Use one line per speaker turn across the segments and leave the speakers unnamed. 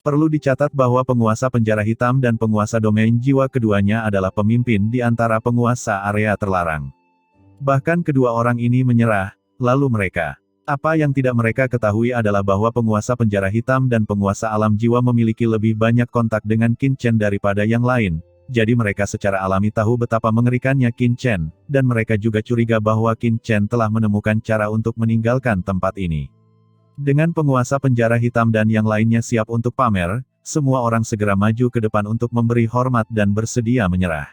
Perlu dicatat bahwa penguasa penjara hitam dan penguasa domain jiwa keduanya adalah pemimpin di antara penguasa area terlarang. Bahkan kedua orang ini menyerah, lalu mereka. Apa yang tidak mereka ketahui adalah bahwa penguasa penjara hitam dan penguasa alam jiwa memiliki lebih banyak kontak dengan Qin Chen daripada yang lain. Jadi mereka secara alami tahu betapa mengerikannya Qin Chen, dan mereka juga curiga bahwa Qin Chen telah menemukan cara untuk meninggalkan tempat ini. Dengan penguasa penjara hitam dan yang lainnya siap untuk pamer, semua orang segera maju ke depan untuk memberi hormat dan bersedia menyerah.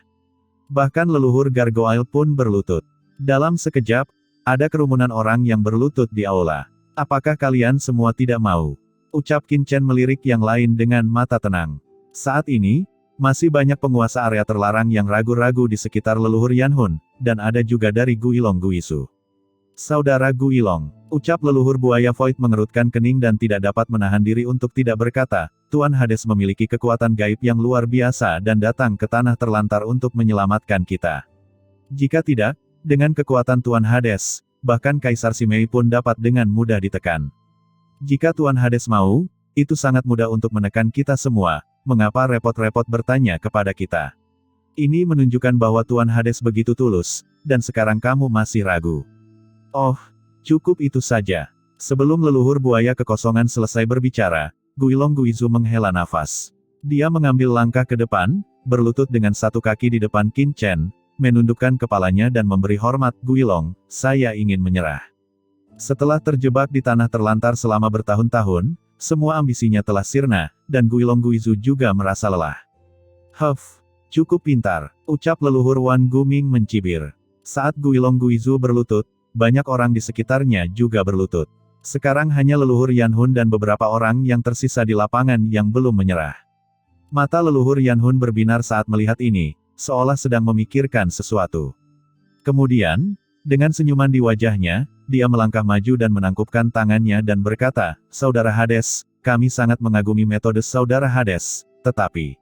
Bahkan leluhur Gargoyle pun berlutut. Dalam sekejap, ada kerumunan orang yang berlutut di aula. Apakah kalian semua tidak mau? Ucap Qin Chen melirik yang lain dengan mata tenang. Saat ini, masih banyak penguasa area terlarang yang ragu-ragu di sekitar leluhur Yanhun, dan ada juga dari Guilong Guisu. Saudara Guilong, ucap leluhur buaya Void mengerutkan kening dan tidak dapat menahan diri untuk tidak berkata, Tuan Hades memiliki kekuatan gaib yang luar biasa dan datang ke tanah terlantar untuk menyelamatkan kita. Jika tidak, dengan kekuatan Tuan Hades, bahkan Kaisar Simei pun dapat dengan mudah ditekan. Jika Tuan Hades mau, itu sangat mudah untuk menekan kita semua, mengapa repot-repot bertanya kepada kita? Ini menunjukkan bahwa Tuan Hades begitu tulus, dan sekarang kamu masih ragu. Oh, cukup itu saja. Sebelum leluhur buaya kekosongan selesai berbicara, Guilong Guizu menghela nafas. Dia mengambil langkah ke depan, berlutut dengan satu kaki di depan Qin Chen, menundukkan kepalanya dan memberi hormat. Guilong, saya ingin menyerah. Setelah terjebak di tanah terlantar selama bertahun-tahun, semua ambisinya telah sirna, dan Guilong Guizu juga merasa lelah. Huff, cukup pintar, ucap leluhur Wan Guming mencibir. Saat Guilong Guizu berlutut, banyak orang di sekitarnya juga berlutut. Sekarang hanya leluhur Yanhun dan beberapa orang yang tersisa di lapangan yang belum menyerah. Mata leluhur Yanhun berbinar saat melihat ini, seolah sedang memikirkan sesuatu. Kemudian, dengan senyuman di wajahnya, dia melangkah maju dan menangkupkan tangannya dan berkata, Saudara Hades, kami sangat mengagumi metode Saudara Hades, tetapi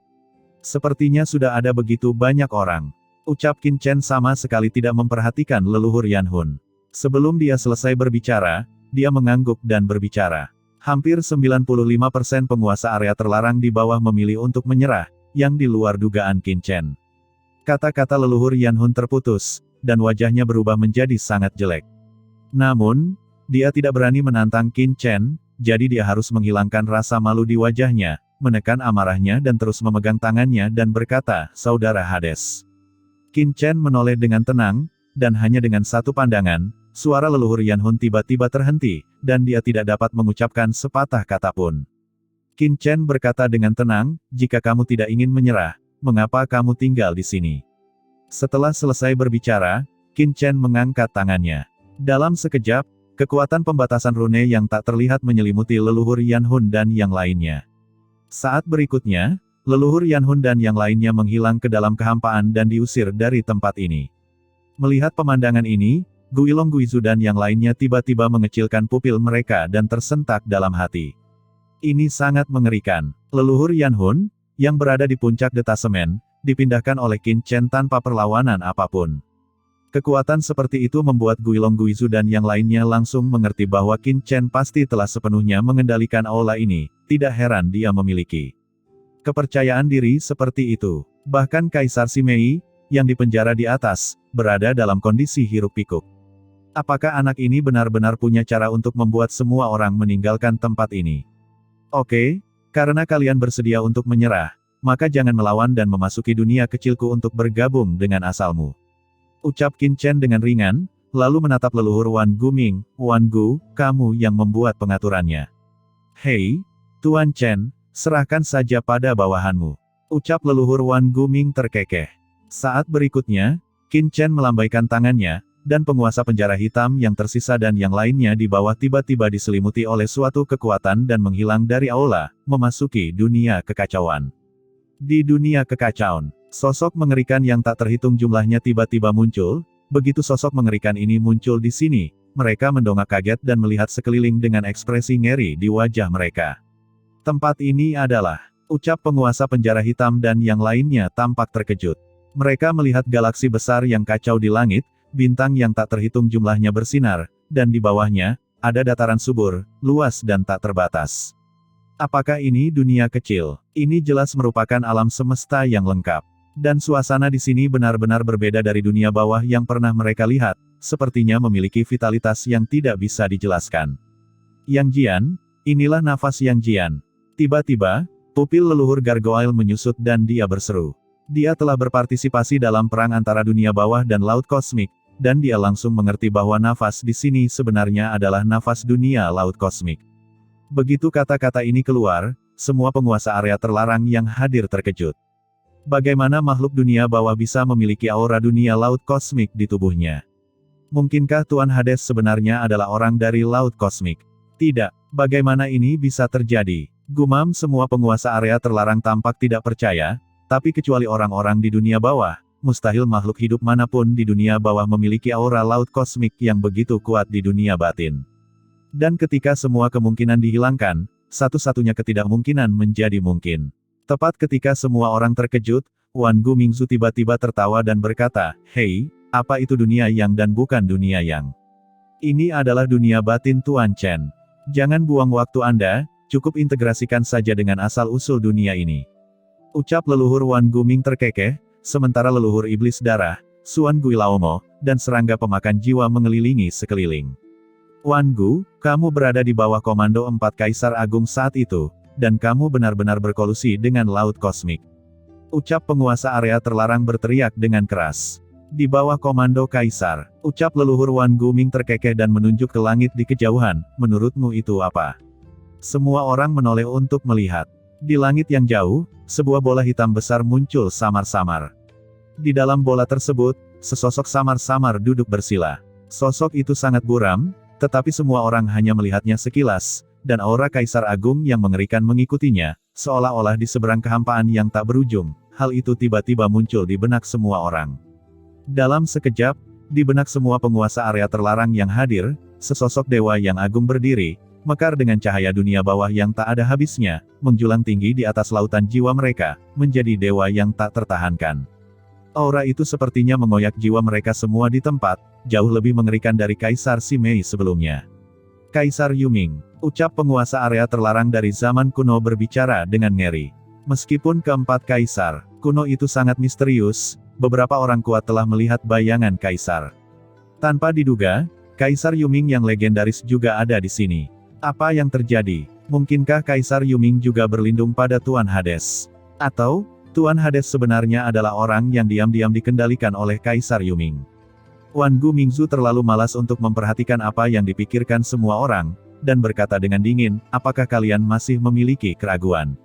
sepertinya sudah ada begitu banyak orang. Ucap Qin Chen sama sekali tidak memperhatikan leluhur Yanhun. Sebelum dia selesai berbicara, dia mengangguk dan berbicara. Hampir 95% penguasa area terlarang di bawah memilih untuk menyerah, yang di luar dugaan Qin Chen. Kata-kata leluhur Yanhun terputus, dan wajahnya berubah menjadi sangat jelek. Namun, dia tidak berani menantang Qin Chen, jadi dia harus menghilangkan rasa malu di wajahnya, menekan amarahnya dan terus memegang tangannya dan berkata, Saudara Hades. Qin Chen menoleh dengan tenang, dan hanya dengan satu pandangan, suara leluhur Yanhun tiba-tiba terhenti, dan dia tidak dapat mengucapkan sepatah kata pun. Qin Chen berkata dengan tenang, jika kamu tidak ingin menyerah, mengapa kamu tinggal di sini? Setelah selesai berbicara, Qin Chen mengangkat tangannya. Dalam sekejap, kekuatan pembatasan rune yang tak terlihat menyelimuti leluhur Yanhun dan yang lainnya. Saat berikutnya, leluhur Yanhun dan yang lainnya menghilang ke dalam kehampaan dan diusir dari tempat ini. Melihat pemandangan ini, Guilong Guizu dan yang lainnya tiba-tiba mengecilkan pupil mereka dan tersentak dalam hati. Ini sangat mengerikan. Leluhur Yanhun, yang berada di puncak detasemen, dipindahkan oleh Qin Chen tanpa perlawanan apapun. Kekuatan seperti itu membuat Guilong Guizu dan yang lainnya langsung mengerti bahwa Qin Chen pasti telah sepenuhnya mengendalikan aula ini, tidak heran dia memiliki kepercayaan diri seperti itu. Bahkan Kaisar Simei, yang dipenjara di atas, berada dalam kondisi hiruk-pikuk. Apakah anak ini benar-benar punya cara untuk membuat semua orang meninggalkan tempat ini? Oke, karena kalian bersedia untuk menyerah, maka jangan melawan dan memasuki dunia kecilku untuk bergabung dengan asalmu. Ucap Qin Chen dengan ringan, lalu menatap leluhur Wan Guming, Wan Gu, kamu yang membuat pengaturannya. Hei, Tuan Chen, serahkan saja pada bawahanmu. Ucap leluhur Wan Guming terkekeh. Saat berikutnya, Qin Chen melambaikan tangannya, dan penguasa penjara hitam yang tersisa dan yang lainnya di bawah tiba-tiba diselimuti oleh suatu kekuatan dan menghilang dari aula, memasuki dunia kekacauan. Di dunia kekacauan, sosok mengerikan yang tak terhitung jumlahnya tiba-tiba muncul. Begitu sosok mengerikan ini muncul di sini, mereka mendongak kaget dan melihat sekeliling dengan ekspresi ngeri di wajah mereka. Tempat ini adalah, ucap penguasa penjara hitam dan yang lainnya tampak terkejut. Mereka melihat galaksi besar yang kacau di langit, bintang yang tak terhitung jumlahnya bersinar, dan di bawahnya, ada dataran subur, luas dan tak terbatas. Apakah ini dunia kecil? Ini jelas merupakan alam semesta yang lengkap. Dan suasana di sini benar-benar berbeda dari dunia bawah yang pernah mereka lihat, sepertinya memiliki vitalitas yang tidak bisa dijelaskan. Yang Jian, inilah nafas Yang Jian. Tiba-tiba, pupil leluhur gargoyle menyusut dan dia berseru. Dia telah berpartisipasi dalam perang antara dunia bawah dan laut kosmik, dan dia langsung mengerti bahwa nafas di sini sebenarnya adalah nafas dunia laut kosmik. Begitu kata-kata ini keluar, semua penguasa area terlarang yang hadir terkejut. Bagaimana makhluk dunia bawah bisa memiliki aura dunia laut kosmik di tubuhnya? Mungkinkah Tuan Hades sebenarnya adalah orang dari laut kosmik? Tidak, bagaimana ini bisa terjadi? Gumam semua penguasa area terlarang tampak tidak percaya, tapi kecuali orang-orang di dunia bawah, mustahil makhluk hidup manapun di dunia bawah memiliki aura laut kosmik yang begitu kuat di dunia batin. Dan ketika semua kemungkinan dihilangkan, satu-satunya ketidakmungkinan menjadi mungkin. Tepat ketika semua orang terkejut, Wan Gu Mingzu tiba-tiba tertawa dan berkata, "Hei, apa itu dunia yang dan bukan dunia yang? Ini adalah dunia batin Tuan Chen. Jangan buang waktu Anda, cukup integrasikan saja dengan asal-usul dunia ini." Ucap leluhur Wan Gu Ming terkekeh, sementara leluhur iblis darah, Suan Gui Laomo, dan serangga pemakan jiwa mengelilingi sekeliling. Wan Gu, kamu berada di bawah komando 4 Kaisar Agung saat itu, dan kamu benar-benar berkolusi dengan laut kosmik. Ucap penguasa area terlarang berteriak dengan keras. Di bawah komando Kaisar, ucap leluhur Wan Gu Ming terkekeh dan menunjuk ke langit di kejauhan, menurutmu itu apa? Semua orang menoleh untuk melihat. Di langit yang jauh, sebuah bola hitam besar muncul samar-samar. Di dalam bola tersebut, sesosok samar-samar duduk bersila. Sosok itu sangat buram, tetapi semua orang hanya melihatnya sekilas, dan aura Kaisar Agung yang mengerikan mengikutinya, seolah-olah di seberang kehampaan yang tak berujung. Hal itu tiba-tiba muncul di benak semua orang. Dalam sekejap, di benak semua penguasa area terlarang yang hadir, sesosok dewa yang agung berdiri, mekar dengan cahaya dunia bawah yang tak ada habisnya, menjulang tinggi di atas lautan jiwa mereka, menjadi dewa yang tak tertahankan. Aura itu sepertinya mengoyak jiwa mereka semua di tempat, jauh lebih mengerikan dari Kaisar Simei sebelumnya. Kaisar Yuming, ucap penguasa area terlarang dari zaman kuno berbicara dengan ngeri. Meskipun keempat Kaisar kuno itu sangat misterius, beberapa orang kuat telah melihat bayangan Kaisar. Tanpa diduga, Kaisar Yuming yang legendaris juga ada di sini. Apa yang terjadi? Mungkinkah Kaisar Yuming juga berlindung pada Tuan Hades? Atau, Tuan Hades sebenarnya adalah orang yang diam-diam dikendalikan oleh Kaisar Yuming? Wan Gu Mingzu terlalu malas untuk memperhatikan apa yang dipikirkan semua orang, dan berkata dengan dingin, apakah kalian masih memiliki keraguan?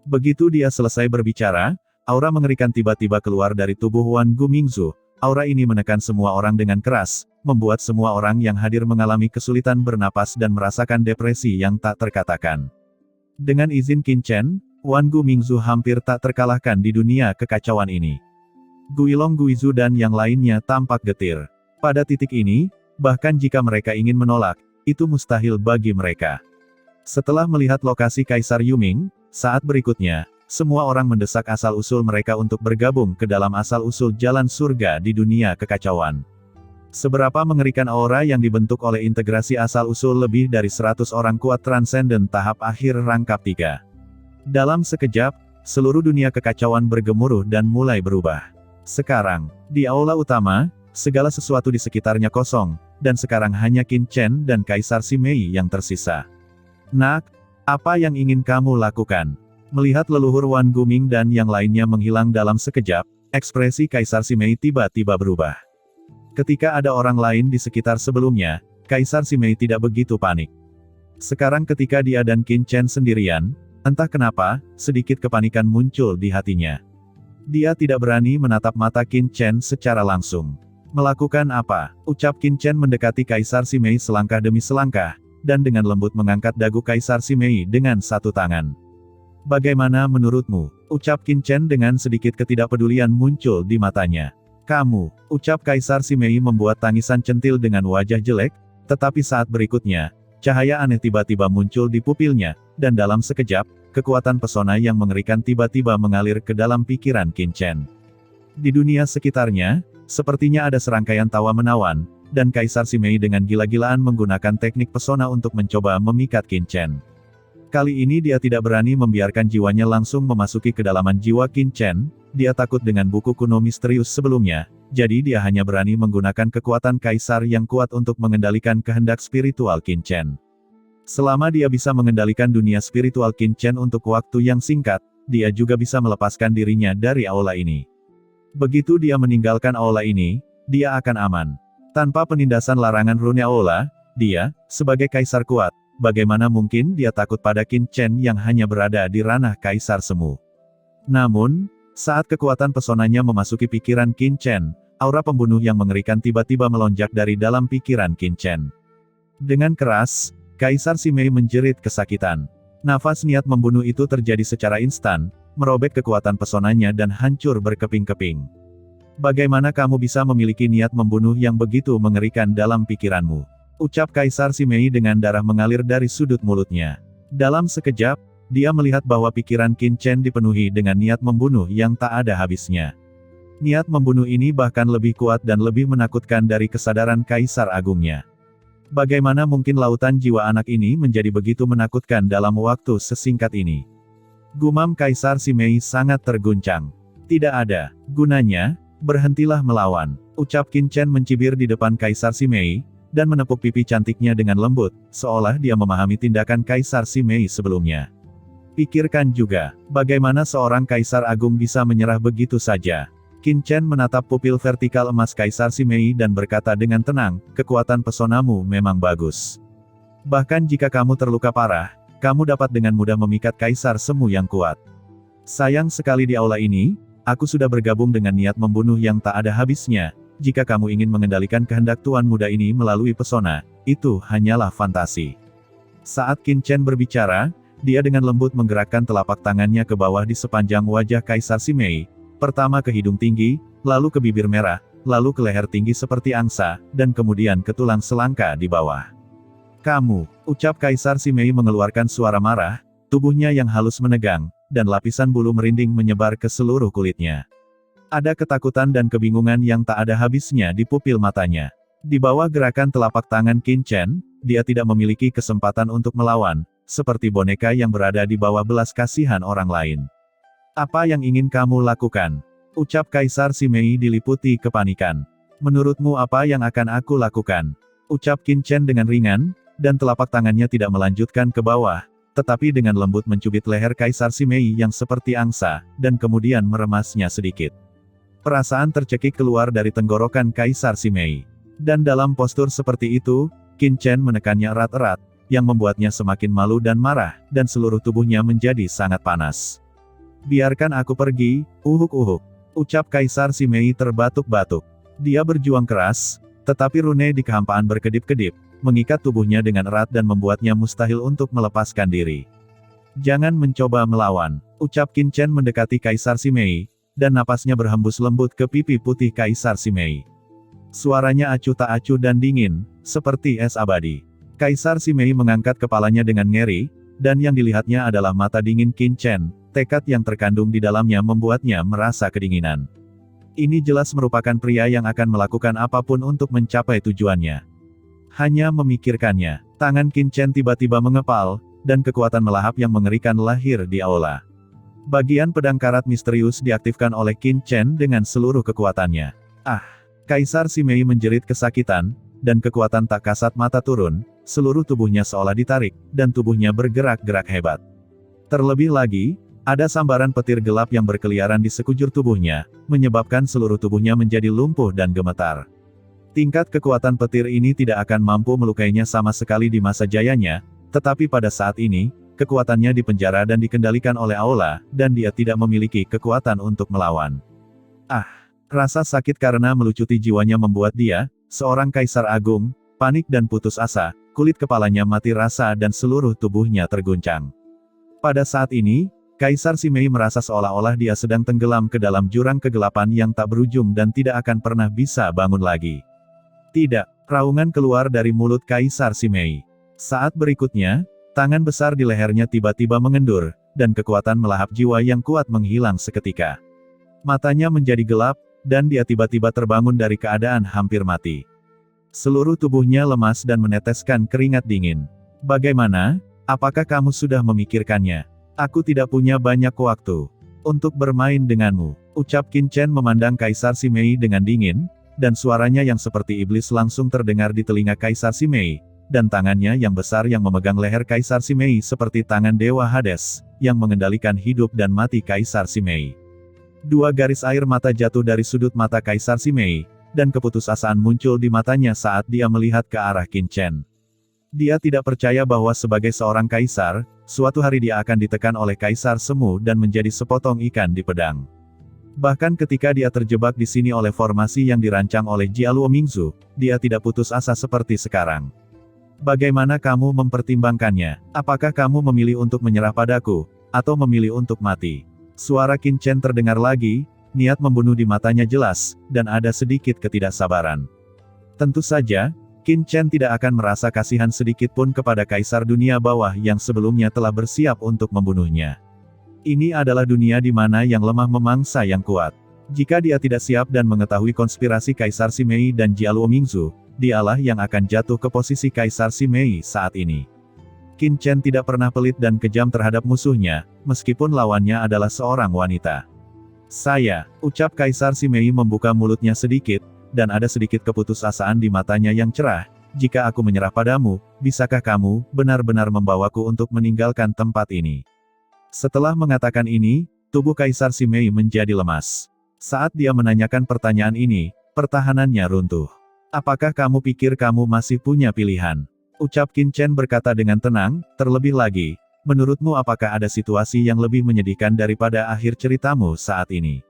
Begitu dia selesai berbicara, aura mengerikan tiba-tiba keluar dari tubuh Wan Gu Mingzu. Aura ini menekan semua orang dengan keras, membuat semua orang yang hadir mengalami kesulitan bernapas dan merasakan depresi yang tak terkatakan. Dengan izin Qin Chen, Wan Gu Mingzu hampir tak terkalahkan di dunia kekacauan ini. Guilong Guizu dan yang lainnya tampak getir. Pada titik ini, bahkan jika mereka ingin menolak, itu mustahil bagi mereka. Setelah melihat lokasi Kaisar Yuming, saat berikutnya, semua orang mendesak asal-usul mereka untuk bergabung ke dalam asal-usul jalan surga di dunia kekacauan. Seberapa mengerikan aura yang dibentuk oleh integrasi asal-usul lebih dari 100 orang kuat transenden tahap akhir rangkap 3. Dalam sekejap, seluruh dunia kekacauan bergemuruh dan mulai berubah. Sekarang, di aula utama, segala sesuatu di sekitarnya kosong, dan sekarang hanya Qin Chen dan Kaisar Simei yang tersisa. Nak, apa yang ingin kamu lakukan? Melihat leluhur Wan Gu Ming dan yang lainnya menghilang dalam sekejap, ekspresi Kaisar Simei tiba-tiba berubah. Ketika ada orang lain di sekitar sebelumnya, Kaisar Simei tidak begitu panik. Sekarang ketika dia dan Qin Chen sendirian, entah kenapa, sedikit kepanikan muncul di hatinya. Dia tidak berani menatap mata Qin Chen secara langsung. Melakukan apa? Ucap Qin Chen mendekati Kaisar Simei selangkah demi selangkah, dan dengan lembut mengangkat dagu Kaisar Simei dengan satu tangan. Bagaimana menurutmu? Ucap Qin Chen dengan sedikit ketidakpedulian muncul di matanya. Kamu, ucap Kaisar Simei membuat tangisan centil dengan wajah jelek, tetapi saat berikutnya, cahaya aneh tiba-tiba muncul di pupilnya, dan dalam sekejap, kekuatan pesona yang mengerikan tiba-tiba mengalir ke dalam pikiran Qin Chen. Di dunia sekitarnya, sepertinya ada serangkaian tawa menawan, dan Kaisar Simei dengan gila-gilaan menggunakan teknik pesona untuk mencoba memikat Qin Chen. Kali ini dia tidak berani membiarkan jiwanya langsung memasuki kedalaman jiwa Qin Chen, dia takut dengan buku kuno misterius sebelumnya, jadi dia hanya berani menggunakan kekuatan kaisar yang kuat untuk mengendalikan kehendak spiritual Qin Chen. Selama dia bisa mengendalikan dunia spiritual Qin Chen untuk waktu yang singkat, dia juga bisa melepaskan dirinya dari aula ini. Begitu dia meninggalkan aula ini, dia akan aman. Tanpa penindasan larangan rune aula, dia, sebagai kaisar kuat, bagaimana mungkin dia takut pada Qin Chen yang hanya berada di ranah kaisar semu. Namun, saat kekuatan pesonanya memasuki pikiran Qin Chen, aura pembunuh yang mengerikan tiba-tiba melonjak dari dalam pikiran Qin Chen. Dengan keras, Kaisar Simei menjerit kesakitan. Nafas niat membunuh itu terjadi secara instan, merobek kekuatan pesonanya dan hancur berkeping-keping. Bagaimana kamu bisa memiliki niat membunuh yang begitu mengerikan dalam pikiranmu? Ucap Kaisar Simei dengan darah mengalir dari sudut mulutnya. Dalam sekejap, dia melihat bahwa pikiran Qin Chen dipenuhi dengan niat membunuh yang tak ada habisnya. Niat membunuh ini bahkan lebih kuat dan lebih menakutkan dari kesadaran Kaisar Agungnya. Bagaimana mungkin lautan jiwa anak ini menjadi begitu menakutkan dalam waktu sesingkat ini? Gumam Kaisar Simei sangat terguncang. Tidak ada gunanya, berhentilah melawan. Ucap Qin Chen mencibir di depan Kaisar Simei, dan menepuk pipi cantiknya dengan lembut, seolah dia memahami tindakan Kaisar Simei sebelumnya. Pikirkan juga, bagaimana seorang Kaisar Agung bisa menyerah begitu saja. Qin Chen menatap pupil vertikal emas Kaisar Simei dan berkata dengan tenang, kekuatan pesonamu memang bagus. Bahkan jika kamu terluka parah, kamu dapat dengan mudah memikat Kaisar Semu yang kuat. Sayang sekali di aula ini, aku sudah bergabung dengan niat membunuh yang tak ada habisnya. Jika kamu ingin mengendalikan kehendak tuan muda ini melalui pesona, itu hanyalah fantasi. Saat Qin Chen berbicara, dia dengan lembut menggerakkan telapak tangannya ke bawah di sepanjang wajah Kaisar Simei, pertama ke hidung tinggi, lalu ke bibir merah, lalu ke leher tinggi seperti angsa, dan kemudian ke tulang selangka di bawah. Kamu, ucap Kaisar Simei mengeluarkan suara marah, tubuhnya yang halus menegang, dan lapisan bulu merinding menyebar ke seluruh kulitnya. Ada ketakutan dan kebingungan yang tak ada habisnya di pupil matanya. Di bawah gerakan telapak tangan Qin Chen, dia tidak memiliki kesempatan untuk melawan, seperti boneka yang berada di bawah belas kasihan orang lain. Apa yang ingin kamu lakukan? Ucap Kaisar Simei diliputi kepanikan. Menurutmu apa yang akan aku lakukan? Ucap Qin Chen dengan ringan, dan telapak tangannya tidak melanjutkan ke bawah, tetapi dengan lembut mencubit leher Kaisar Simei yang seperti angsa, dan kemudian meremasnya sedikit. Perasaan tercekik keluar dari tenggorokan Kaisar Simei. Dan dalam postur seperti itu, Qin Chen menekannya erat-erat, yang membuatnya semakin malu dan marah, dan seluruh tubuhnya menjadi sangat panas. Biarkan aku pergi, uhuk-uhuk. Ucap Kaisar Simei terbatuk-batuk. Dia berjuang keras, tetapi rune di kehampaan berkedip-kedip, mengikat tubuhnya dengan erat dan membuatnya mustahil untuk melepaskan diri. Jangan mencoba melawan, ucap Qin Chen mendekati Kaisar Simei, dan napasnya berhembus lembut ke pipi putih Kaisar Simei. Suaranya acuh tak acuh dan dingin, seperti es abadi. Kaisar Simei mengangkat kepalanya dengan ngeri, dan yang dilihatnya adalah mata dingin Qin Chen, tekad yang terkandung di dalamnya membuatnya merasa kedinginan. Ini jelas merupakan pria yang akan melakukan apapun untuk mencapai tujuannya. Hanya memikirkannya, tangan Qin Chen tiba-tiba mengepal, dan kekuatan melahap yang mengerikan lahir di aula. Bagian pedang karat misterius diaktifkan oleh Qin Chen dengan seluruh kekuatannya. Ah! Kaisar Simei menjerit kesakitan, dan kekuatan tak kasat mata turun, seluruh tubuhnya seolah ditarik, dan tubuhnya bergerak-gerak hebat. Terlebih lagi, ada sambaran petir gelap yang berkeliaran di sekujur tubuhnya, menyebabkan seluruh tubuhnya menjadi lumpuh dan gemetar. Tingkat kekuatan petir ini tidak akan mampu melukainya sama sekali di masa jayanya, tetapi pada saat ini, kekuatannya dipenjara dan dikendalikan oleh aula, dan dia tidak memiliki kekuatan untuk melawan. Ah! Rasa sakit karena melucuti jiwanya membuat dia, seorang kaisar agung, panik dan putus asa, kulit kepalanya mati rasa dan seluruh tubuhnya terguncang. Pada saat ini, Kaisar Simei merasa seolah-olah dia sedang tenggelam ke dalam jurang kegelapan yang tak berujung dan tidak akan pernah bisa bangun lagi. Tidak, raungan keluar dari mulut Kaisar Simei. Saat berikutnya, tangan besar di lehernya tiba-tiba mengendur, dan kekuatan melahap jiwa yang kuat menghilang seketika. Matanya menjadi gelap, dan dia tiba-tiba terbangun dari keadaan hampir mati. Seluruh tubuhnya lemas dan meneteskan keringat dingin. Bagaimana? Apakah kamu sudah memikirkannya? Aku tidak punya banyak waktu untuk bermain denganmu, ucap Qin Chen memandang Kaisar Simei dengan dingin, dan suaranya yang seperti iblis langsung terdengar di telinga Kaisar Simei, dan tangannya yang besar yang memegang leher Kaisar Simei seperti tangan Dewa Hades, yang mengendalikan hidup dan mati Kaisar Simei. Dua garis air mata jatuh dari sudut mata Kaisar Simei, dan keputusasaan muncul di matanya saat dia melihat ke arah Qin Chen. Dia tidak percaya bahwa sebagai seorang kaisar, suatu hari dia akan ditekan oleh Kaisar Semu dan menjadi sepotong ikan di pedang. Bahkan ketika dia terjebak di sini oleh formasi yang dirancang oleh Jialuo Mingzu, dia tidak putus asa seperti sekarang. Bagaimana kamu mempertimbangkannya? Apakah kamu memilih untuk menyerah padaku, atau memilih untuk mati? Suara Qin Chen terdengar lagi, niat membunuh di matanya jelas, dan ada sedikit ketidaksabaran. Tentu saja, Qin Chen tidak akan merasa kasihan sedikit pun kepada Kaisar Dunia Bawah yang sebelumnya telah bersiap untuk membunuhnya. Ini adalah dunia di mana yang lemah memangsa yang kuat. Jika dia tidak siap dan mengetahui konspirasi Kaisar Simei dan Jialuo Mingzu, dialah yang akan jatuh ke posisi Kaisar Simei saat ini. Qin Chen tidak pernah pelit dan kejam terhadap musuhnya, meskipun lawannya adalah seorang wanita. Saya, ucap Kaisar Simei membuka mulutnya sedikit, dan ada sedikit keputusasaan di matanya yang cerah. Jika aku menyerah padamu, bisakah kamu benar-benar membawaku untuk meninggalkan tempat ini? Setelah mengatakan ini, tubuh Kaisar Simei menjadi lemas. Saat dia menanyakan pertanyaan ini, pertahanannya runtuh. Apakah kamu pikir kamu masih punya pilihan? Ucap Qin Chen berkata dengan tenang, terlebih lagi, menurutmu apakah ada situasi yang lebih menyedihkan daripada akhir ceritamu saat ini?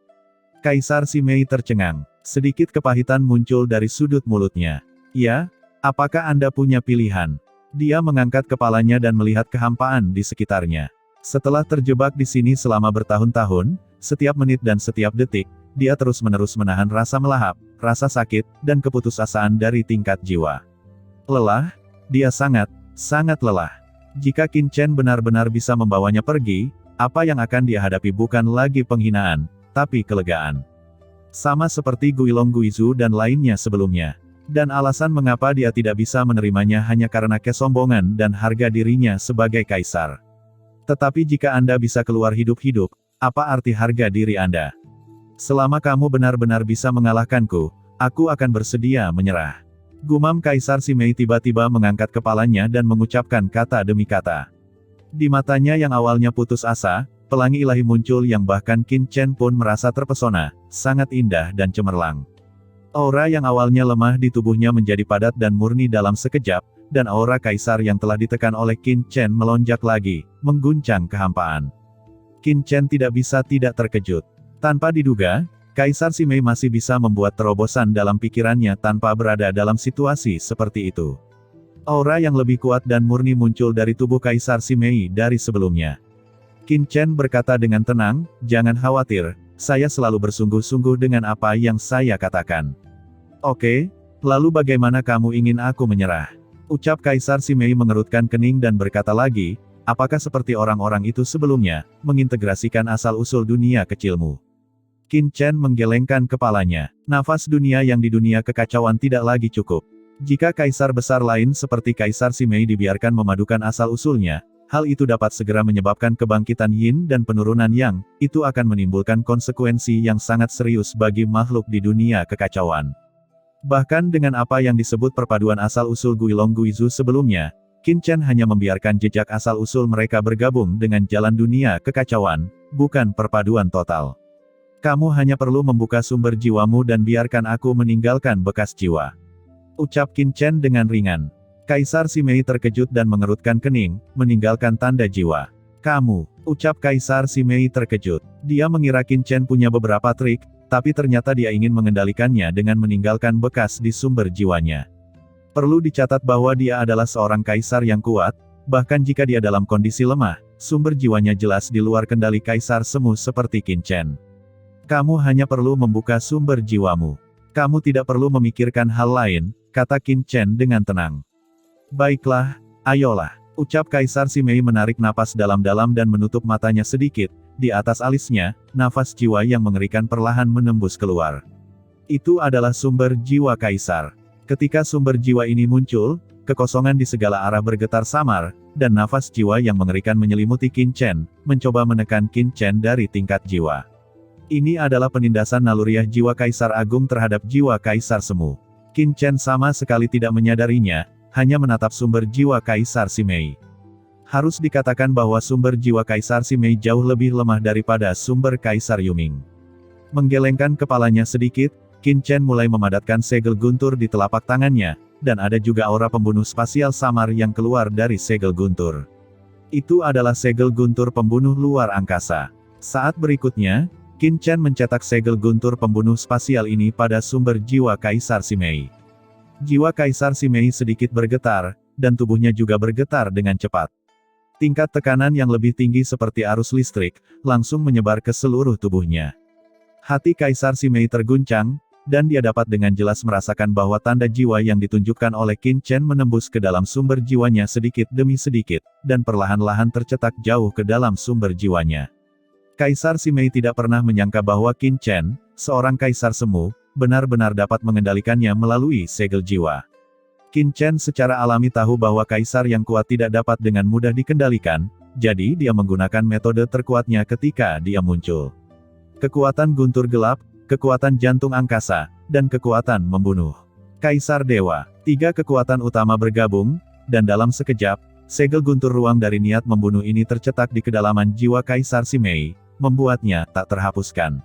Kaisar Simei tercengang. Sedikit kepahitan muncul dari sudut mulutnya. Ya, apakah Anda punya pilihan? Dia mengangkat kepalanya dan melihat kehampaan di sekitarnya. Setelah terjebak di sini selama bertahun-tahun, setiap menit dan setiap detik, dia terus-menerus menahan rasa melahap, rasa sakit, dan keputusasaan dari tingkat jiwa. Lelah? Dia sangat lelah. Jika Qin Chen benar-benar bisa membawanya pergi, apa yang akan dia hadapi bukan lagi penghinaan, tapi kelegaan. Sama seperti Guilong Guizu dan lainnya sebelumnya. Dan alasan mengapa dia tidak bisa menerimanya hanya karena kesombongan dan harga dirinya sebagai kaisar. Tetapi jika Anda bisa keluar hidup-hidup, apa arti harga diri Anda? Selama kamu benar-benar bisa mengalahkanku, aku akan bersedia menyerah. Gumam Kaisar Simei tiba-tiba mengangkat kepalanya dan mengucapkan kata demi kata. Di matanya yang awalnya putus asa, pelangi ilahi muncul yang bahkan Qin Chen pun merasa terpesona, sangat indah dan cemerlang. Aura yang awalnya lemah di tubuhnya menjadi padat dan murni dalam sekejap, dan aura kaisar yang telah ditekan oleh Qin Chen melonjak lagi, mengguncang kehampaan. Qin Chen tidak bisa tidak terkejut. Tanpa diduga, Kaisar Simei masih bisa membuat terobosan dalam pikirannya tanpa berada dalam situasi seperti itu. Aura yang lebih kuat dan murni muncul dari tubuh Kaisar Simei dari sebelumnya. Qin Chen berkata dengan tenang, jangan khawatir, saya selalu bersungguh-sungguh dengan apa yang saya katakan. Oke, lalu bagaimana kamu ingin aku menyerah? Ucap Kaisar Simei mengerutkan kening dan berkata lagi, apakah seperti orang-orang itu sebelumnya, mengintegrasikan asal-usul dunia kecilmu? Qin Chen menggelengkan kepalanya. Nafas dunia yang di dunia kekacauan tidak lagi cukup. Jika kaisar besar lain seperti Kaisar Simei dibiarkan memadukan asal-usulnya, hal itu dapat segera menyebabkan kebangkitan Yin dan penurunan Yang, itu akan menimbulkan konsekuensi yang sangat serius bagi makhluk di dunia kekacauan. Bahkan dengan apa yang disebut perpaduan asal-usul Guilong Guizu sebelumnya, Qin Chen hanya membiarkan jejak asal-usul mereka bergabung dengan jalan dunia kekacauan, bukan perpaduan total. Kamu hanya perlu membuka sumber jiwamu dan biarkan aku meninggalkan bekas jiwa. Ucap Qin Chen dengan ringan. Kaisar Simei terkejut dan mengerutkan kening, meninggalkan tanda jiwa. Kamu, ucap Kaisar Simei terkejut. Dia mengira Qin Chen punya beberapa trik, tapi ternyata dia ingin mengendalikannya dengan meninggalkan bekas di sumber jiwanya. Perlu dicatat bahwa dia adalah seorang kaisar yang kuat, bahkan jika dia dalam kondisi lemah, sumber jiwanya jelas di luar kendali Kaisar Semu seperti Qin Chen. Kamu hanya perlu membuka sumber jiwamu. Kamu tidak perlu memikirkan hal lain, kata Qin Chen dengan tenang. Baiklah, ayolah, ucap Kaisar Simei menarik napas dalam-dalam dan menutup matanya sedikit, di atas alisnya, nafas jiwa yang mengerikan perlahan menembus keluar. Itu adalah sumber jiwa Kaisar. Ketika sumber jiwa ini muncul, kekosongan di segala arah bergetar samar, dan nafas jiwa yang mengerikan menyelimuti Qin Chen, mencoba menekan Qin Chen dari tingkat jiwa. Ini adalah penindasan naluriah jiwa Kaisar Agung terhadap jiwa Kaisar Semu. Qin Chen sama sekali tidak menyadarinya, hanya menatap sumber jiwa Kaisar Simei. Harus dikatakan bahwa sumber jiwa Kaisar Simei jauh lebih lemah daripada sumber Kaisar Yuming. Menggelengkan kepalanya sedikit, Qin Chen mulai memadatkan segel guntur di telapak tangannya, dan ada juga aura pembunuh spasial samar yang keluar dari segel guntur. Itu adalah segel guntur pembunuh luar angkasa. Saat berikutnya, Qin Chen mencetak segel guntur pembunuh spasial ini pada sumber jiwa Kaisar Simei. Jiwa Kaisar Simei sedikit bergetar, dan tubuhnya juga bergetar dengan cepat. Tingkat tekanan yang lebih tinggi seperti arus listrik, langsung menyebar ke seluruh tubuhnya. Hati Kaisar Simei terguncang, dan dia dapat dengan jelas merasakan bahwa tanda jiwa yang ditunjukkan oleh Qin Chen menembus ke dalam sumber jiwanya sedikit demi sedikit, dan perlahan-lahan tercetak jauh ke dalam sumber jiwanya. Kaisar Simei tidak pernah menyangka bahwa Qin Chen, seorang kaisar semu, benar-benar dapat mengendalikannya melalui segel jiwa. Qin Chen secara alami tahu bahwa kaisar yang kuat tidak dapat dengan mudah dikendalikan, jadi dia menggunakan metode terkuatnya ketika dia muncul. Kekuatan guntur gelap, kekuatan jantung angkasa, dan kekuatan membunuh. Kaisar Dewa. 3 kekuatan utama bergabung, dan dalam sekejap, segel guntur ruang dari niat membunuh ini tercetak di kedalaman jiwa Kaisar Simei, membuatnya tak terhapuskan.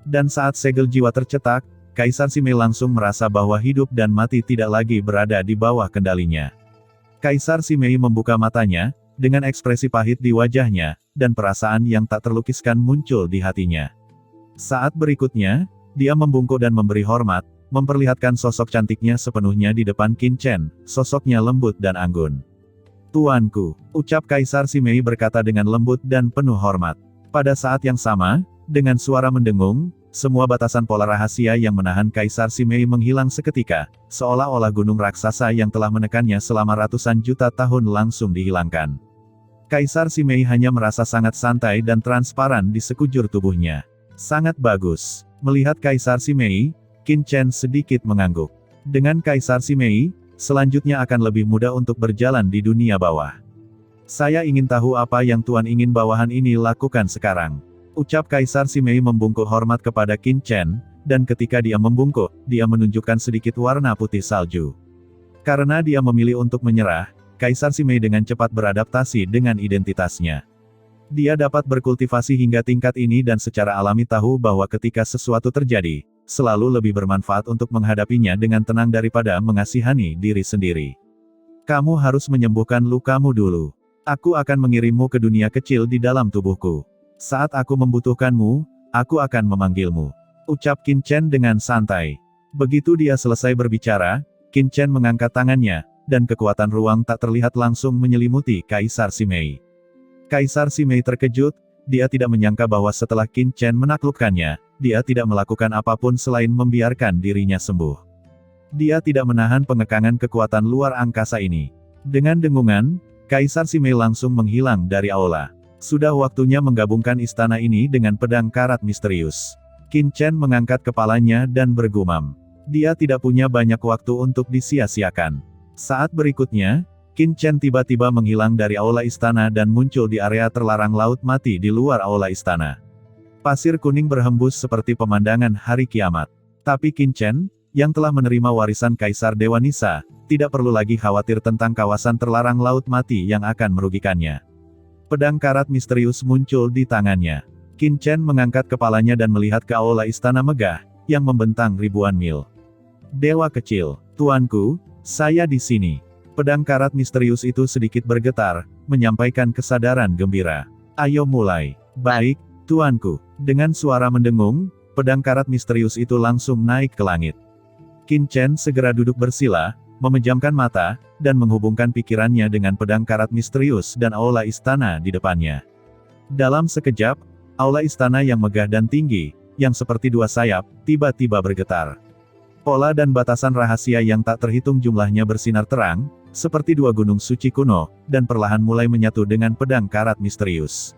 Dan saat segel jiwa tercetak, Kaisar Simei langsung merasa bahwa hidup dan mati tidak lagi berada di bawah kendalinya. Kaisar Simei membuka matanya, dengan ekspresi pahit di wajahnya, dan perasaan yang tak terlukiskan muncul di hatinya. Saat berikutnya, dia membungkuk dan memberi hormat, memperlihatkan sosok cantiknya sepenuhnya di depan Qin Chen, sosoknya lembut dan anggun. "Tuanku," ucap Kaisar Simei berkata dengan lembut dan penuh hormat. Pada saat yang sama, dengan suara mendengung, semua batasan pola rahasia yang menahan Kaisar Simei menghilang seketika, seolah-olah gunung raksasa yang telah menekannya selama ratusan juta tahun langsung dihilangkan. Kaisar Simei hanya merasa sangat santai dan transparan di sekujur tubuhnya. Sangat bagus. Melihat Kaisar Simei, Qin Chen sedikit mengangguk. Dengan Kaisar Simei, selanjutnya akan lebih mudah untuk berjalan di dunia bawah. "Saya ingin tahu apa yang Tuan ingin bawahan ini lakukan sekarang," ucap Kaisar Simei membungkuk hormat kepada Qin Chen, dan ketika dia membungkuk, dia menunjukkan sedikit warna putih salju. Karena dia memilih untuk menyerah, Kaisar Simei dengan cepat beradaptasi dengan identitasnya. Dia dapat berkultivasi hingga tingkat ini dan secara alami tahu bahwa ketika sesuatu terjadi, selalu lebih bermanfaat untuk menghadapinya dengan tenang daripada mengasihani diri sendiri. "Kamu harus menyembuhkan lukamu dulu. Aku akan mengirimmu ke dunia kecil di dalam tubuhku. Saat aku membutuhkanmu, aku akan memanggilmu," ucap Qin Chen dengan santai. Begitu dia selesai berbicara, Qin Chen mengangkat tangannya, dan kekuatan ruang tak terlihat langsung menyelimuti Kaisar Simei. Kaisar Simei terkejut, dia tidak menyangka bahwa setelah Qin Chen menaklukkannya, dia tidak melakukan apapun selain membiarkan dirinya sembuh. Dia tidak menahan pengekangan kekuatan luar angkasa ini. Dengan dengungan, Kaisar Simei langsung menghilang dari aula. Sudah waktunya menggabungkan istana ini dengan pedang karat misterius. Qin Chen mengangkat kepalanya dan bergumam. Dia tidak punya banyak waktu untuk disia-siakan. Saat berikutnya, Qin Chen tiba-tiba menghilang dari aula istana dan muncul di area terlarang laut mati di luar aula istana. Pasir kuning berhembus seperti pemandangan hari kiamat. Tapi Qin Chen, yang telah menerima warisan Kaisar Dewa Nisa, tidak perlu lagi khawatir tentang kawasan terlarang laut mati yang akan merugikannya. Pedang karat misterius muncul di tangannya. Qin Chen mengangkat kepalanya dan melihat ke aula istana megah, yang membentang ribuan mil. "Dewa kecil, tuanku, saya di sini." Pedang karat misterius itu sedikit bergetar, menyampaikan kesadaran gembira. "Ayo mulai." "Baik, tuanku." Dengan suara mendengung, pedang karat misterius itu langsung naik ke langit. Qin Chen segera duduk bersila, memejamkan mata, dan menghubungkan pikirannya dengan pedang karat misterius dan aula istana di depannya. Dalam sekejap, aula istana yang megah dan tinggi, yang seperti dua sayap, tiba-tiba bergetar. Pola dan batasan rahasia yang tak terhitung jumlahnya bersinar terang, seperti dua gunung suci kuno, dan perlahan mulai menyatu dengan pedang karat misterius.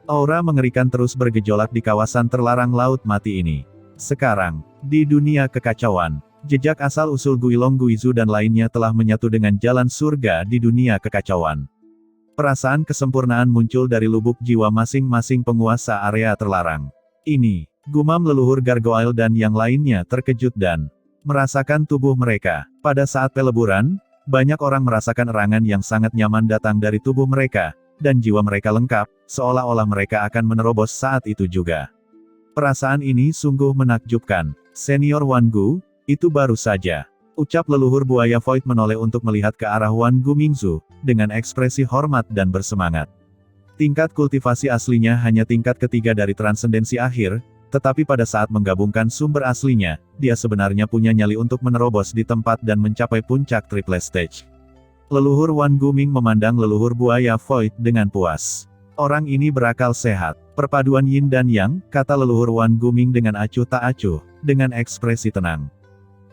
Aura mengerikan terus bergejolak di kawasan terlarang laut mati ini. Sekarang, di dunia kekacauan, jejak asal-usul Guilong Guizu dan lainnya telah menyatu dengan jalan surga di dunia kekacauan. Perasaan kesempurnaan muncul dari lubuk jiwa masing-masing penguasa area terlarang. Ini, gumam leluhur gargoyle dan yang lainnya terkejut dan merasakan tubuh mereka. Pada saat peleburan, banyak orang merasakan erangan yang sangat nyaman datang dari tubuh mereka, dan jiwa mereka lengkap, seolah-olah mereka akan menerobos saat itu juga. Perasaan ini sungguh menakjubkan. Senior Wan Gu, itu baru saja. Ucap leluhur buaya Void menoleh untuk melihat ke arah Wan Gu Mingzu, dengan ekspresi hormat dan bersemangat. Tingkat kultivasi aslinya hanya tingkat ketiga dari transendensi akhir, tetapi pada saat menggabungkan sumber aslinya, dia sebenarnya punya nyali untuk menerobos di tempat dan mencapai puncak triple stage. Leluhur Wan Gu Ming memandang leluhur buaya Void dengan puas. Orang ini berakal sehat. Perpaduan yin dan yang, kata leluhur Wan Gu Ming dengan acuh tak acuh, dengan ekspresi tenang.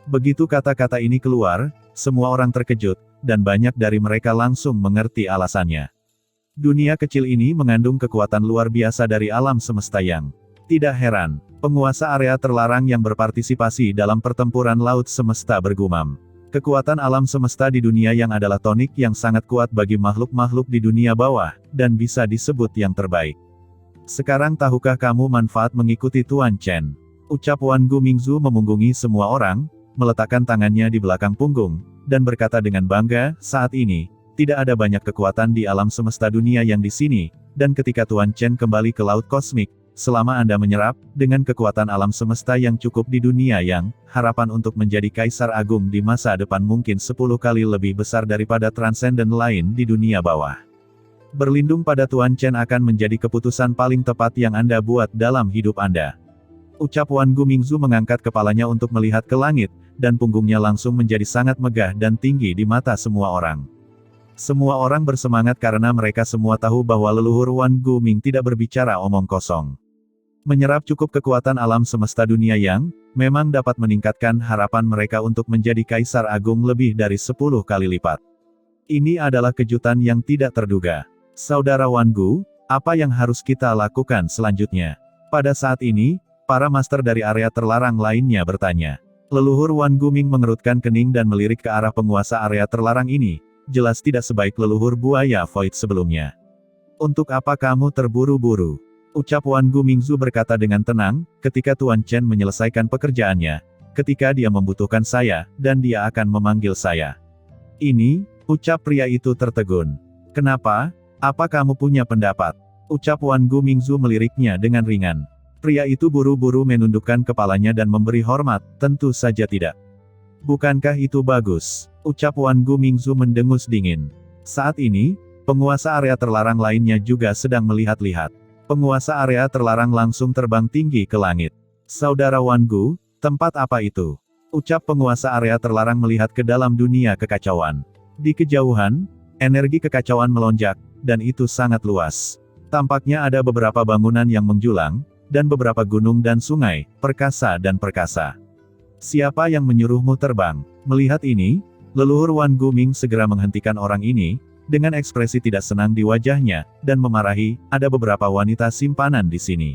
Begitu kata-kata ini keluar, semua orang terkejut, dan banyak dari mereka langsung mengerti alasannya. Dunia kecil ini mengandung kekuatan luar biasa dari alam semesta yang tidak heran, penguasa area terlarang yang berpartisipasi dalam pertempuran laut semesta bergumam. Kekuatan alam semesta di dunia yang adalah tonik yang sangat kuat bagi makhluk-makhluk di dunia bawah, dan bisa disebut yang terbaik. Sekarang tahukah kamu manfaat mengikuti Tuan Chen? Ucap Wan Gu Mingzu memunggungi semua orang, meletakkan tangannya di belakang punggung, dan berkata dengan bangga, saat ini, tidak ada banyak kekuatan di alam semesta dunia yang di sini, dan ketika Tuan Chen kembali ke laut kosmik, selama Anda menyerap, dengan kekuatan alam semesta yang cukup di dunia yang, harapan untuk menjadi Kaisar Agung di masa depan mungkin 10 kali lebih besar daripada transenden lain di dunia bawah. Berlindung pada Tuan Chen akan menjadi keputusan paling tepat yang Anda buat dalam hidup Anda. Ucap Wan Gu Mingzu mengangkat kepalanya untuk melihat ke langit, dan punggungnya langsung menjadi sangat megah dan tinggi di mata semua orang. Semua orang bersemangat karena mereka semua tahu bahwa leluhur Wan Gu Ming tidak berbicara omong kosong. Menyerap cukup kekuatan alam semesta dunia yang, memang dapat meningkatkan harapan mereka untuk menjadi Kaisar Agung lebih dari 10 kali lipat. Ini adalah kejutan yang tidak terduga. Saudara Wan Gu, apa yang harus kita lakukan selanjutnya? Pada saat ini, para master dari area terlarang lainnya bertanya. Leluhur Wan Gu Ming mengerutkan kening dan melirik ke arah penguasa area terlarang ini, jelas tidak sebaik leluhur buaya Void sebelumnya. Untuk apa kamu terburu-buru? Ucap Wan Gu Mingzu berkata dengan tenang, ketika Tuan Chen menyelesaikan pekerjaannya, ketika dia membutuhkan saya, dan dia akan memanggil saya. Ini, ucap pria itu tertegun. Kenapa? Apa kamu punya pendapat? Ucap Wan Gu Mingzu meliriknya dengan ringan. Pria itu buru-buru menundukkan kepalanya dan memberi hormat, tentu saja tidak. Bukankah itu bagus? Ucap Wan Gu Mingzu mendengus dingin. Saat ini, penguasa area terlarang lainnya juga sedang melihat-lihat. Penguasa area terlarang langsung terbang tinggi ke langit. Saudara Wan Gu, tempat apa itu? Ucap penguasa area terlarang melihat ke dalam dunia kekacauan. Di kejauhan, energi kekacauan melonjak, dan itu sangat luas. Tampaknya ada beberapa bangunan yang menjulang, dan beberapa gunung dan sungai, perkasa dan perkasa. Siapa yang menyuruhmu terbang? Melihat ini, leluhur Wan Gu Ming segera menghentikan orang ini, dengan ekspresi tidak senang di wajahnya, dan memarahi, ada beberapa wanita simpanan di sini.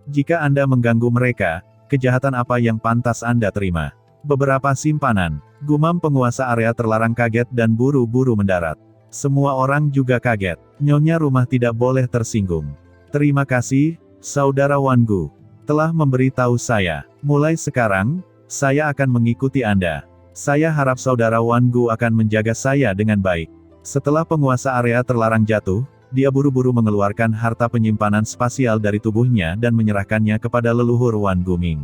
Jika Anda mengganggu mereka, kejahatan apa yang pantas Anda terima? Beberapa simpanan, gumam penguasa area terlarang kaget dan buru-buru mendarat. Semua orang juga kaget, nyonya rumah tidak boleh tersinggung. Terima kasih, Saudara Wan Gu, telah memberitahu saya. Mulai sekarang, saya akan mengikuti Anda. Saya harap Saudara Wan Gu akan menjaga saya dengan baik. Setelah penguasa area terlarang jatuh, dia buru-buru mengeluarkan harta penyimpanan spasial dari tubuhnya dan menyerahkannya kepada leluhur Wan Gu Ming.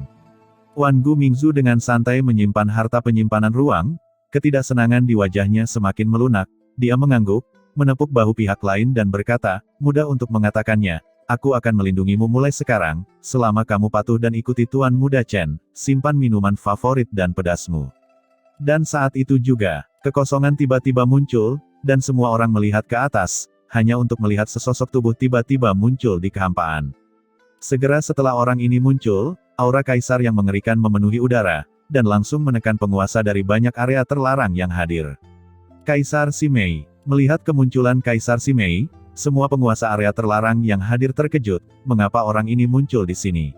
Wan Gu Mingzu dengan santai menyimpan harta penyimpanan ruang, ketidaksenangan di wajahnya semakin melunak, dia mengangguk, menepuk bahu pihak lain dan berkata, mudah untuk mengatakannya, aku akan melindungimu mulai sekarang, selama kamu patuh dan ikuti Tuan Muda Chen, simpan minuman favorit dan pedasmu. Dan saat itu juga, kekosongan tiba-tiba muncul, dan semua orang melihat ke atas, hanya untuk melihat sesosok tubuh tiba-tiba muncul di kehampaan. Segera setelah orang ini muncul, aura kaisar yang mengerikan memenuhi udara, dan langsung menekan penguasa dari banyak area terlarang yang hadir. Kaisar Simei. Melihat kemunculan Kaisar Simei, semua penguasa area terlarang yang hadir terkejut, mengapa orang ini muncul di sini?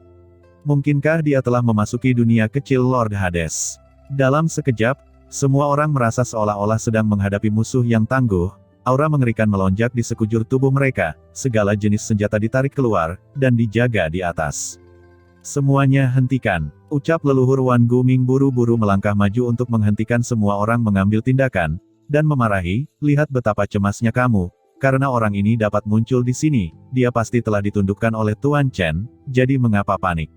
Mungkinkah dia telah memasuki dunia kecil Lord Hades? Dalam sekejap, semua orang merasa seolah-olah sedang menghadapi musuh yang tangguh, Aura mengerikan melonjak di sekujur tubuh mereka, segala jenis senjata ditarik keluar, dan dijaga di atas. Semuanya hentikan, ucap leluhur Wan Guming buru-buru melangkah maju untuk menghentikan semua orang mengambil tindakan, dan memarahi, lihat betapa cemasnya kamu, karena orang ini dapat muncul di sini, dia pasti telah ditundukkan oleh Tuan Chen, jadi mengapa panik?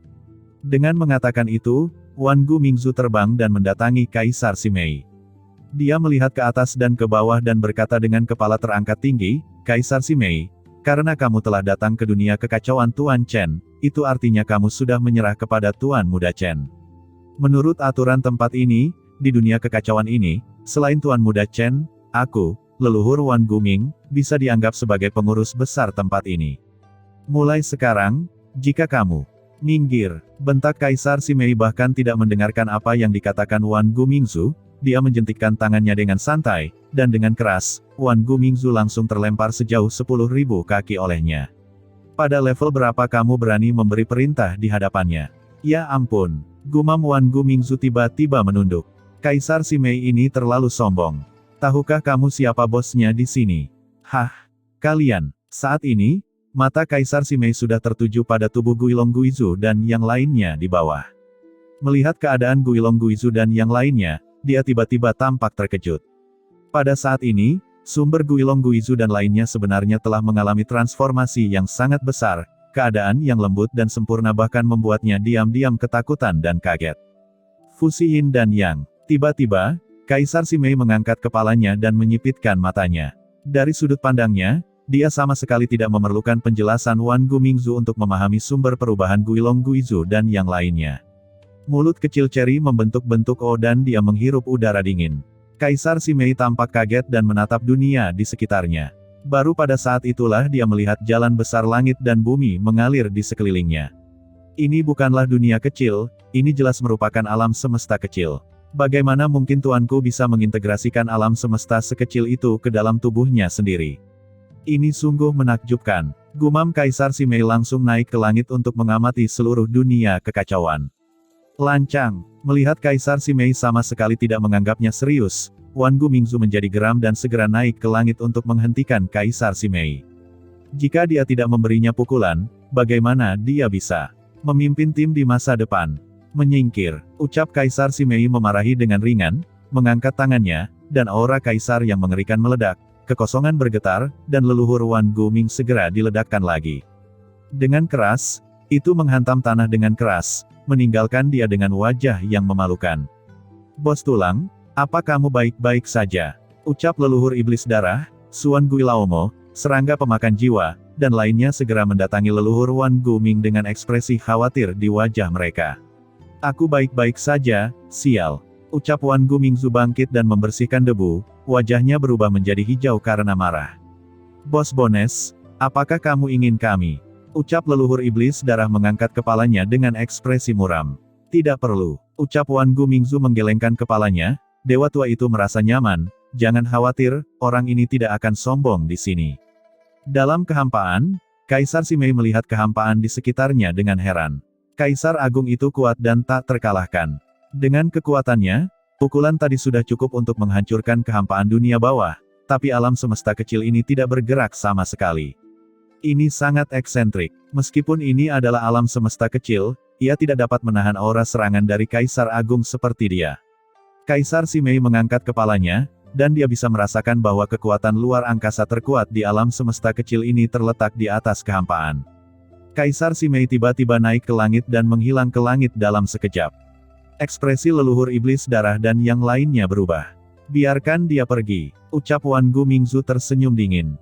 Dengan mengatakan itu, Wan Gumingzu terbang dan mendatangi Kaisar Simei. Dia melihat ke atas dan ke bawah dan berkata dengan kepala terangkat tinggi, Kaisar Simei, karena kamu telah datang ke dunia kekacauan Tuan Chen, itu artinya kamu sudah menyerah kepada Tuan Muda Chen. Menurut aturan tempat ini, di dunia kekacauan ini, selain Tuan Muda Chen, aku, leluhur Wan Guming, bisa dianggap sebagai pengurus besar tempat ini. Mulai sekarang, jika kamu minggir, bentak Kaisar Simei bahkan tidak mendengarkan apa yang dikatakan Wan Gumingzu, dia menjentikkan tangannya dengan santai, dan dengan keras, Wan Gumingzu langsung terlempar sejauh 10.000 kaki olehnya. Pada level berapa kamu berani memberi perintah di hadapannya? Ya ampun, gumam Wan Gumingzu tiba-tiba menunduk. Kaisar Simei ini terlalu sombong. Tahukah kamu siapa bosnya di sini? Hah? Kalian? Saat ini, mata Kaisar Simei sudah tertuju pada tubuh Guilong Guizu dan yang lainnya di bawah. Melihat keadaan Guilong Guizu dan yang lainnya, dia tiba-tiba tampak terkejut. Pada saat ini, sumber Guilong Guizu dan lainnya sebenarnya telah mengalami transformasi yang sangat besar, keadaan yang lembut dan sempurna bahkan membuatnya diam-diam ketakutan dan kaget. Fusi Yin dan Yang. Tiba-tiba, Kaisar Simei mengangkat kepalanya dan menyipitkan matanya. Dari sudut pandangnya, dia sama sekali tidak memerlukan penjelasan Wan Gumingzu untuk memahami sumber perubahan Guilong Guizu dan yang lainnya. Mulut kecil Cherry membentuk-bentuk O dan dia menghirup udara dingin. Kaisar Simei tampak kaget dan menatap dunia di sekitarnya. Baru pada saat itulah dia melihat jalan besar langit dan bumi mengalir di sekelilingnya. Ini bukanlah dunia kecil, ini jelas merupakan alam semesta kecil. Bagaimana mungkin tuanku bisa mengintegrasikan alam semesta sekecil itu ke dalam tubuhnya sendiri? Ini sungguh menakjubkan. Gumam Kaisar Simei langsung naik ke langit untuk mengamati seluruh dunia kekacauan. Lancang, melihat Kaisar Simei sama sekali tidak menganggapnya serius, Wan Gumingzu menjadi geram dan segera naik ke langit untuk menghentikan Kaisar Simei. Jika dia tidak memberinya pukulan, bagaimana dia bisa memimpin tim di masa depan? Menyingkir, ucap Kaisar Simei memarahi dengan ringan, mengangkat tangannya, dan aura Kaisar yang mengerikan meledak, kekosongan bergetar, dan leluhur Wan Guming segera diledakkan lagi. Dengan keras, itu menghantam tanah dengan keras, meninggalkan dia dengan wajah yang memalukan. Bos tulang, apa kamu baik-baik saja? Ucap leluhur iblis darah, Suan Guilaomo, serangga pemakan jiwa, dan lainnya segera mendatangi leluhur Wan Guming dengan ekspresi khawatir di wajah mereka. Aku baik-baik saja, sial. Ucap Wan Gumingzu bangkit dan membersihkan debu, wajahnya berubah menjadi hijau karena marah. Bos Bones, apakah kamu ingin kami? Ucap leluhur iblis darah mengangkat kepalanya dengan ekspresi muram. Tidak perlu, ucap Wan Gumingzu menggelengkan kepalanya, dewa tua itu merasa nyaman, jangan khawatir, orang ini tidak akan sombong di sini. Dalam kehampaan, Kaisar Simei melihat kehampaan di sekitarnya dengan heran. Kaisar Agung itu kuat dan tak terkalahkan. Dengan kekuatannya, pukulan tadi sudah cukup untuk menghancurkan kehampaan dunia bawah, tapi alam semesta kecil ini tidak bergerak sama sekali. Ini sangat eksentrik. Meskipun ini adalah alam semesta kecil, ia tidak dapat menahan aura serangan dari Kaisar Agung seperti dia. Kaisar Simei mengangkat kepalanya, dan dia bisa merasakan bahwa kekuatan luar angkasa terkuat di alam semesta kecil ini terletak di atas kehampaan. Kaisar Simei tiba-tiba naik ke langit dan menghilang ke langit dalam sekejap. Ekspresi leluhur iblis darah dan yang lainnya berubah. Biarkan dia pergi, ucap Wan Gumingzu tersenyum dingin.